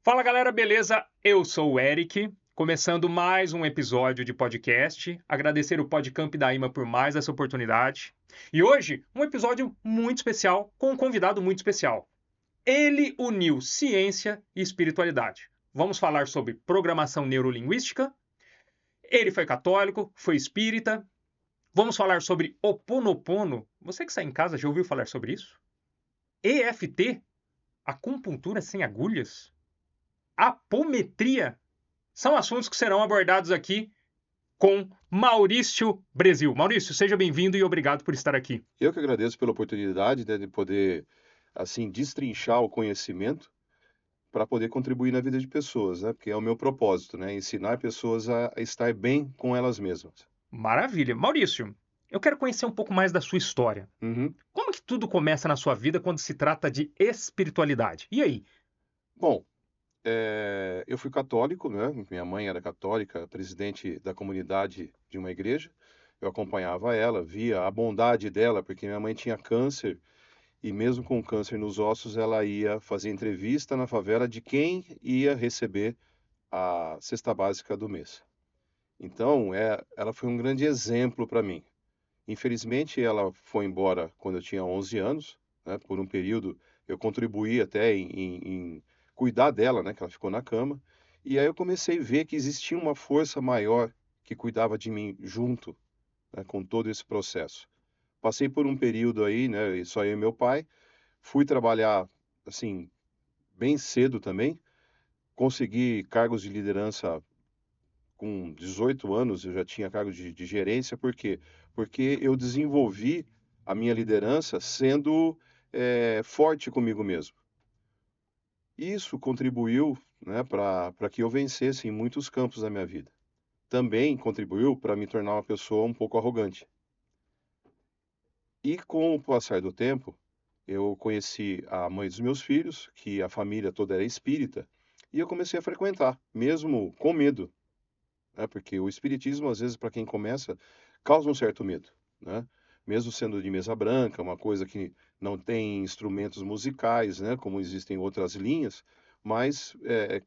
Fala galera, beleza? Eu sou o Eric, começando mais um episódio de podcast. Agradecer o Podcamp da IMA por mais essa oportunidade. E hoje, um episódio muito especial, com um convidado muito especial. Ele uniu ciência e espiritualidade. Vamos falar sobre programação neurolinguística. Ele foi católico, foi espírita. Vamos falar sobre Ho Oponopono. Você que está em casa já ouviu falar sobre isso? EFT, acupuntura sem agulhas? Apometria são assuntos que serão abordados aqui com Maurício Brasil. Maurício, seja bem-vindo e obrigado por estar aqui. Eu que agradeço pela oportunidade, né, de poder, assim, destrinchar o conhecimento para poder contribuir na vida de pessoas, né? Porque é o meu propósito, né? Ensinar pessoas a estar bem com elas mesmas. Maravilha. Maurício, eu quero conhecer um pouco mais da sua história. Uhum. Como que tudo começa na sua vida quando se trata de espiritualidade? E aí? Bom, eu fui católico, né? Minha mãe era católica, presidente da comunidade de uma igreja. Eu acompanhava ela, via a bondade dela, porque minha mãe tinha câncer e mesmo com câncer nos ossos, ela ia fazer entrevista na favela de quem ia receber a cesta básica do mês. Então, ela foi um grande exemplo para mim. Infelizmente, ela foi embora quando eu tinha 11 anos, né? Por um período, eu contribuí até em cuidar dela, né? Que ela ficou na cama. E aí eu comecei a ver que existia uma força maior que cuidava de mim junto, né? Com todo esse processo. Passei por um período aí, né? Só eu e meu pai. Fui trabalhar, assim, bem cedo também. Consegui cargos de liderança com 18 anos, eu já tinha cargo de gerência, por quê? Porque eu desenvolvi a minha liderança sendo forte comigo mesmo. Isso contribuiu, né, para que eu vencesse em muitos campos da minha vida. Também contribuiu para me tornar uma pessoa um pouco arrogante. E com o passar do tempo, eu conheci a mãe dos meus filhos, que a família toda era espírita, e eu comecei a frequentar, mesmo com medo, né? Porque o espiritismo, às vezes, para quem começa, causa um certo medo, né? Mesmo sendo de mesa branca, uma coisa que não tem instrumentos musicais, né? Como existem outras linhas, mas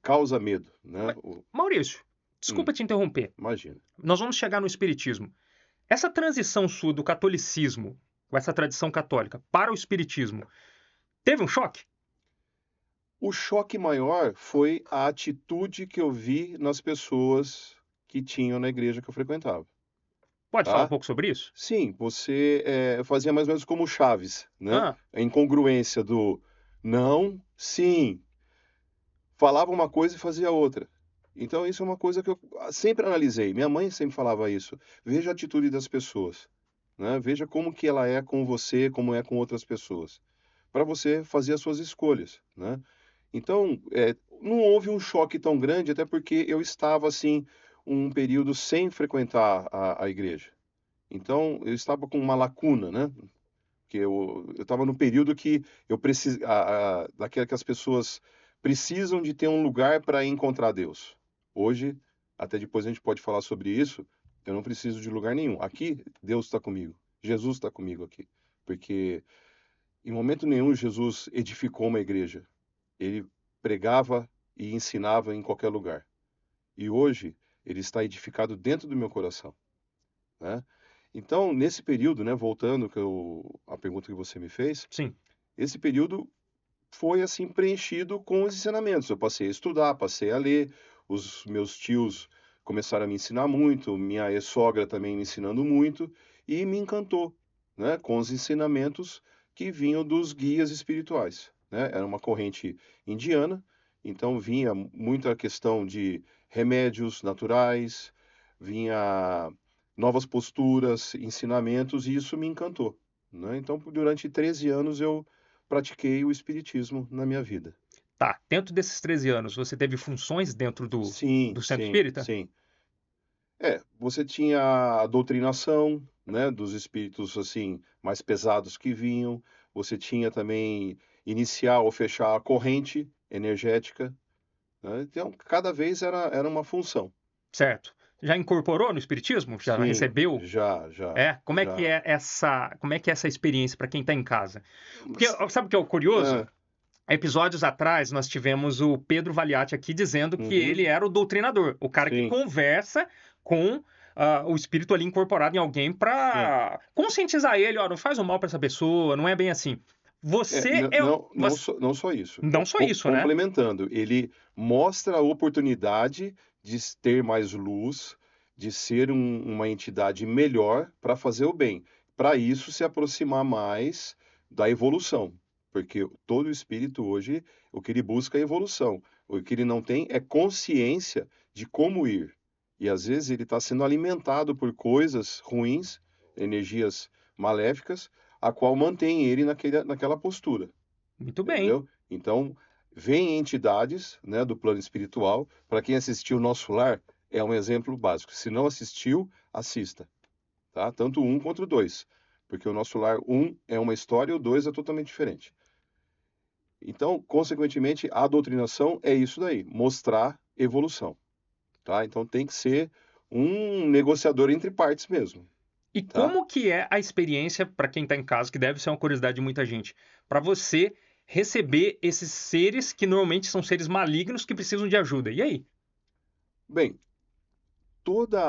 causa medo, né? Mas, Maurício, Hum, desculpa te interromper. imagina. Nós vamos chegar no espiritismo. Essa transição sua do catolicismo, com essa tradição católica, para o espiritismo, teve um choque? O choque maior foi a atitude que eu vi nas pessoas que tinham na igreja que eu frequentava, Pode falar um tá? pouco sobre isso? Sim, você fazia mais ou menos como o Chaves, né? Ah, A incongruência do não, sim. Falava uma coisa e fazia outra. Então isso é uma coisa que eu sempre analisei. Minha mãe sempre falava isso. Veja a atitude das pessoas, né? Veja como que ela é com você, como é com outras pessoas, para você fazer as suas escolhas, né? Então, não houve um choque tão grande, até porque eu estava assim um período sem frequentar a igreja. Então, eu estava com uma lacuna, né? Que eu estava no período que eu preciso, daquela que as pessoas precisam de ter um lugar para encontrar Deus. Hoje, até depois a gente pode falar sobre isso, eu não preciso de lugar nenhum. Aqui, Deus está comigo. Jesus está comigo aqui. Porque em momento nenhum Jesus edificou uma igreja. Ele pregava e ensinava em qualquer lugar. E hoje, ele está edificado dentro do meu coração, né? Então, nesse período, né, voltando à pergunta que você me fez, sim. esse período foi assim preenchido com os ensinamentos. Eu passei a estudar, passei a ler, os meus tios começaram a me ensinar muito, minha ex-sogra também me ensinando muito, e me encantou, né, com os ensinamentos que vinham dos guias espirituais, né? Era uma corrente indiana, então vinha muita questão de remédios naturais, vinha novas posturas, ensinamentos, e isso me encantou, né? Então, durante 13 anos eu pratiquei o espiritismo na minha vida. Tá, dentro desses 13 anos, você teve funções dentro do Sim, centro sim, espírita? sim. Você tinha a doutrinação, né, dos espíritos, assim, mais pesados que vinham, você tinha também iniciar ou fechar a corrente energética, né, então cada vez era uma função. Certo. Já incorporou no espiritismo? Já Sim, recebeu? já, já, É? já. Como é que é essa experiência para quem está em casa? Porque sabe o que é o curioso? Episódios atrás, nós tivemos o Pedro Valiati aqui dizendo que Uhum, ele era o doutrinador, o cara que sim, conversa com o espírito ali incorporado em alguém sim. para conscientizar ele, ó, não faz o mal para essa pessoa, não é bem assim. Você é Não só isso. não só isso, né? Complementando, ele mostra a oportunidade de ter mais luz, de ser uma entidade melhor para fazer o bem. Para isso, se aproximar mais da evolução. Porque todo espírito hoje, o que ele busca é evolução. O que ele não tem é consciência de como ir. E às vezes ele está sendo alimentado por coisas ruins, energias maléficas, a qual mantém ele naquela postura, Muito bem. entendeu? Então, vem entidades, né, do plano espiritual. Para quem assistiu Nosso Lar, é um exemplo básico. Se não assistiu, assista, tá? Tanto o 1 quanto o 2, porque o Nosso Lar 1 é uma história e o 2 é totalmente diferente. Então, consequentemente, a doutrinação é isso daí, mostrar evolução, tá? Então tem que ser um negociador entre partes mesmo, E tá? como que é a experiência para quem está em casa, que deve ser uma curiosidade de muita gente, para você receber esses seres que normalmente são seres malignos que precisam de ajuda? E aí? Bem, toda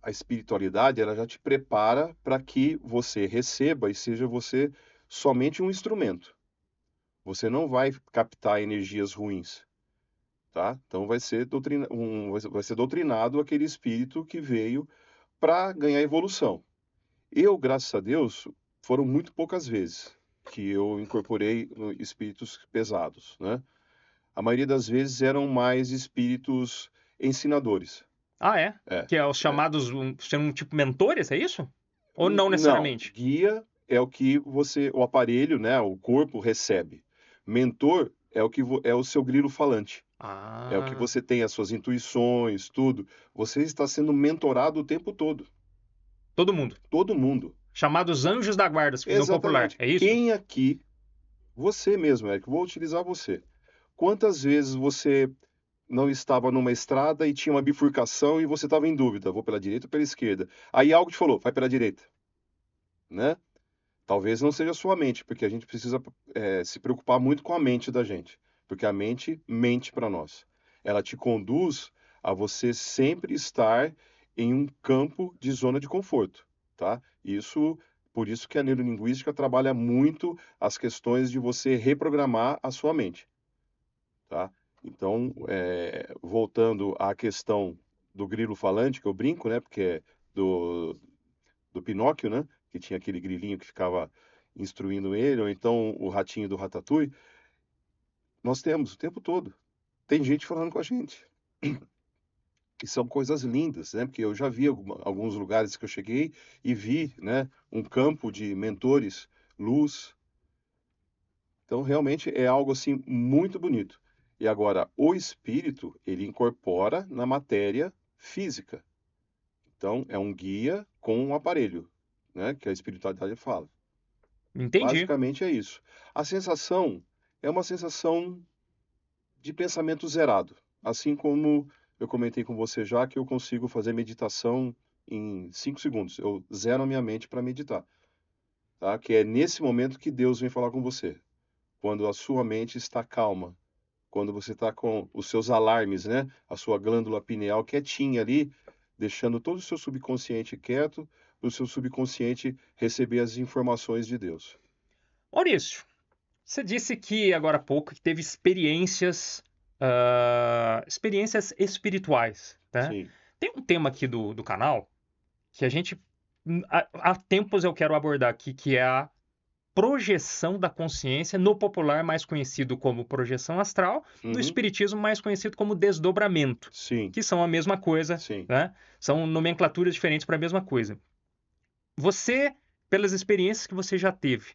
a espiritualidade, ela já te prepara para que você receba e seja você somente um instrumento. Você não vai captar energias ruins, tá? Então vai ser doutrinado aquele espírito que veio para ganhar evolução. Eu, graças a Deus, foram muito poucas vezes que eu incorporei espíritos pesados, né? A maioria das vezes eram mais espíritos ensinadores. Ah, é? É, Que é os é. chamados, são tipo mentores, é isso? Ou não Não, necessariamente? guia é o que o aparelho, né, o corpo recebe. Mentor é é o seu grilo falante. É o que Ah, você tem as suas intuições, tudo. Você está sendo mentorado o tempo todo. todo mundo. Todo mundo. Chamados anjos da guarda, no popular, Exatamente. é isso? Quem aqui, você mesmo, Eric, vou utilizar você. Quantas vezes você não estava numa estrada e tinha uma bifurcação e você estava em dúvida, vou pela direita ou pela esquerda? Aí algo te falou, vai pela direita, né? Talvez não seja a sua mente, porque a gente precisa se preocupar muito com a mente da gente, porque a mente mente para nós. Ela te conduz a você sempre estar em um campo de zona de conforto, tá? Por isso que a neurolinguística trabalha muito as questões de você reprogramar a sua mente, tá? Então, voltando à questão do grilo falante, que eu brinco, né? Porque é do Pinóquio, né? Que tinha aquele grilinho que ficava instruindo ele, ou então o ratinho do Ratatouille. Nós temos o tempo todo. Tem gente falando com a gente. E são coisas lindas, né? Porque eu já vi alguns lugares que eu cheguei e vi, né? Um campo de mentores, luz. Então, realmente é algo assim muito bonito. E agora, o espírito, ele incorpora na matéria física. Então, é um guia com um aparelho, né? Que a espiritualidade fala. Entendi. Basicamente é isso. A sensação é uma sensação de pensamento zerado. Assim como eu comentei com você já que eu consigo fazer meditação em 5 segundos. Eu zero a minha mente para meditar, tá? Que é nesse momento que Deus vem falar com você. Quando a sua mente está calma, quando você está com os seus alarmes, né? A sua glândula pineal quietinha ali, deixando todo o seu subconsciente quieto, para o seu subconsciente receber as informações de Deus. Maurício, você disse que agora há pouco que teve experiências, experiências espirituais, né? Sim. Tem um tema aqui do canal que a gente há tempos eu quero abordar aqui, que é a projeção da consciência, no popular mais conhecido como projeção astral, no Uhum. espiritismo mais conhecido como desdobramento, Sim, que são a mesma coisa, sim. né? São nomenclaturas diferentes para a mesma coisa. Você, pelas experiências que você já teve,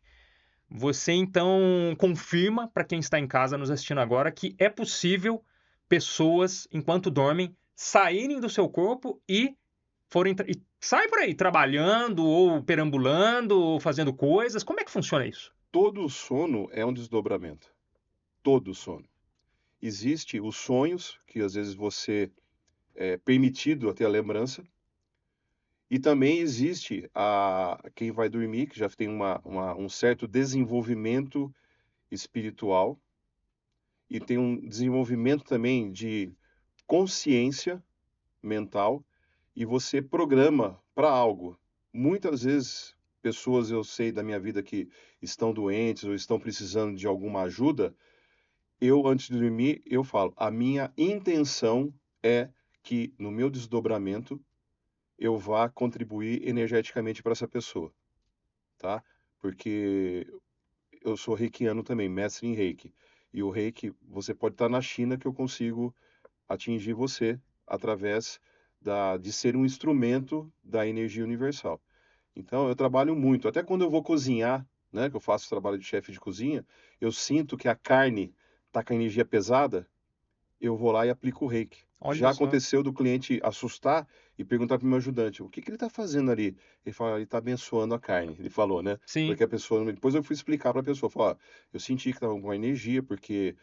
você então confirma para quem está em casa nos assistindo agora que é possível pessoas, enquanto dormem, saírem do seu corpo e e sai por aí trabalhando ou perambulando ou fazendo coisas. Como é que funciona isso? Todo sono é um desdobramento. Todo sono. Existe os sonhos, que às vezes você é permitido a ter a lembrança, e também existe quem vai dormir, que já tem um certo desenvolvimento espiritual e tem um desenvolvimento também de consciência mental e você programa para algo. Muitas vezes, pessoas eu sei da minha vida que estão doentes ou estão precisando de alguma ajuda, eu antes de dormir, eu falo, a minha intenção é que no meu desdobramento eu vá contribuir energeticamente para essa pessoa, tá? Porque eu sou reikiano também, mestre em reiki. E o reiki, você pode estar na China que eu consigo atingir você através de ser um instrumento da energia universal. Então, eu trabalho muito. Até quando eu vou cozinhar, né, que eu faço trabalho de chefe de cozinha, eu sinto que a carne está com a energia pesada, eu vou lá e aplico o reiki. Olha Já só. aconteceu do cliente assustar e perguntar para o meu ajudante, o que que ele está fazendo ali? Ele fala, ele está abençoando a carne, ele falou, né? Sim. Porque a pessoa, depois eu fui explicar para a pessoa, falar, ó, eu senti que estava com energia, porque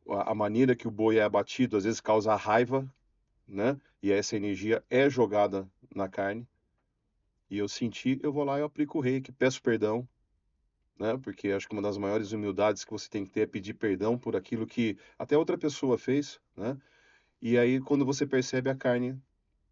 a maneira que o boi é abatido às vezes causa raiva, né? E essa energia é jogada na carne. E eu senti, eu vou lá e eu aplico o reiki, peço perdão, né? Porque acho que uma das maiores humildades que você tem que ter é pedir perdão por aquilo que até outra pessoa fez, né? E aí, quando você percebe, a carne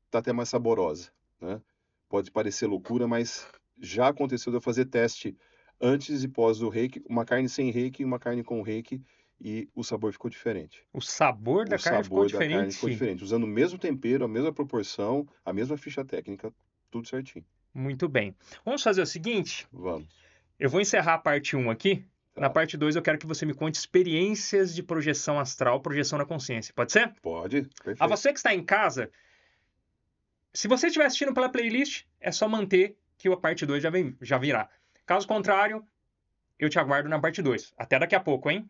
tá até mais saborosa, né? Pode parecer loucura, mas já aconteceu de eu fazer teste antes e pós do reiki, uma carne sem reiki e uma carne com reiki, e o sabor ficou diferente. O sabor O da carne ficou sabor da carne ficou diferente? diferente, usando o mesmo tempero, a mesma proporção, a mesma ficha técnica, tudo certinho. Muito bem. Vamos fazer o seguinte: Vamos. eu vou encerrar a parte um aqui. Na Tá. parte 2 eu quero que você me conte experiências de projeção astral, projeção na consciência. Pode ser? Pode? A Perfeito. você que está em casa, se você estiver assistindo pela playlist, é só manter que a parte 2 já virá. Caso contrário, eu te aguardo na parte 2. Até daqui a pouco, hein?